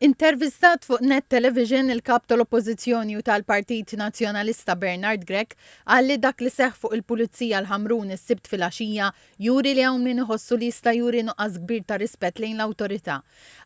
Intervistat fuq Net Television il-kap tal-Oppożizzjoni u tal-Partit Nazzjonalista Bernard Grech għalli dak li seħħ fuq il-Pulizija l-Ħamrun is-Sibt fil-għaxija juri li hawn min iħossu li jista' juri nuqqas kbir ta' rispett lejn l-awtorità.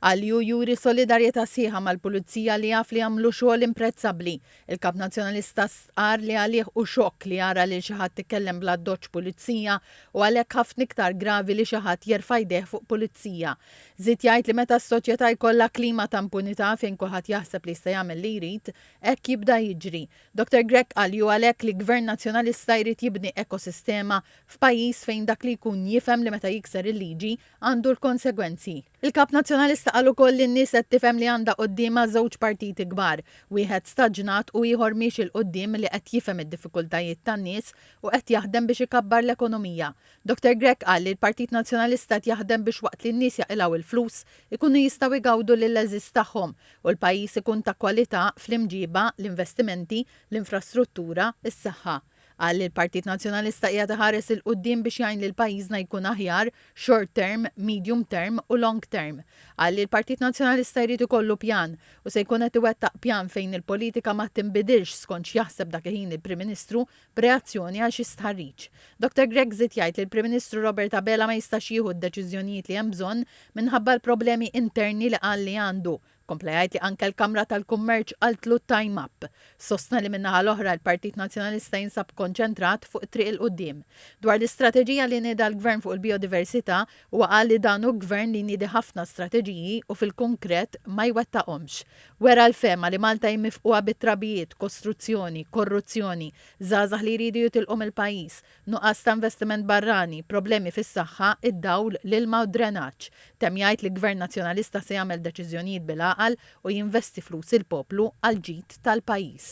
Għalli juri solidarjetà sieħa mal-Pulizija li jaf li jagħmlu xogħol imprezzabbli. Il-kap Nazzjonalista qar li għalih u xokk li jara li xi ħadd tikkellem bla doċċ pulizija u għalhekk ħafna iktar gravi li xi ħadd jerfa' jdeh fuq pulizija. Żied jgħid li meta s-soċjetà jkollha klima ta' impunità fejn kulħadd jaħseb li jista' jagħmel li jrid, hekk jibda jiġri. Dr. Grech qal ju għalhekk li Gvern Nazzjonalista jrid jibni ekosistema f'pajjiż fejn dak li jkun jifhem li meta jikser il-liġi għandu l-konsegwenzi. Il-Kap Nazzjonalista qal ukoll li n-nies qed tifhem li għandha qudiemha żewġ partiti kbar, wieħed staġnat u ieħor miex il-qudiem li qed jifhem id-diffikultajiet tan-nies u qed jaħdem biex ikabbar l-ekonomija. Dr. Grech qal li l-Partit Nazzjonalista qed jaħdem biex waqt li n-nies jaqilgħu il-flus ikunu jistgħu jgawdu lill-eżiż tagħhom u l-pajjiż ikun ta' kwalità fl-imġiba, l-investimenti, l-infrastruttura, is-saħħa. Għal il-Partit Nazzjonalista qiegħed iħares il-qudiem biex jgħin lil pajjiżna jkun aħjar short term, medium term u long term. Għal il-Partit Nazzjonalista jrid ikollu pjan u se jkun qed iwettaq pjan fejn il-politika ma tinbidilx skont x'jaħseb dak il-ħin il-Prim Ministru b'reazzjoni għal xi stħarriġ. Dr. Grech żied jgħid li l-Prim Ministru Robert Abela ma jistax jieħu d-deċiżjonijiet li hemm bżonn minħabba l-problemi interni li qal li għandu. Kompla jgħid li anke l-Kamra tal-Kummerċ qaltlu time up. Sostna li min-naħa l-oħra l-Partit Nazzjonalista jinsab konċentrat fuq triq il-qudiem. Dwar l-istrateġija li nieda l-Gvern fuq il-biodiversità huwa qal li dan hu gvern li niedi ħafna strateġiji u fil-konkret ma jwettaqhomx. Wera l-fema li Malta jmifquha bit-trabijiet, kostruzzjoni, korruzzjoni, żgħażagħ li jridu jitilqu mill-pajjiż, nuqqas ta' investiment barrani, problemi fis-saħħa, id-dawl, l-ilma u d-drenaġġ. Temm jgħid li Gvern Nazzjonalista se jagħmel deċiżjonijiet bil-għaqal u jinvesti flus il-poplu għal ġid tal-pajjiż.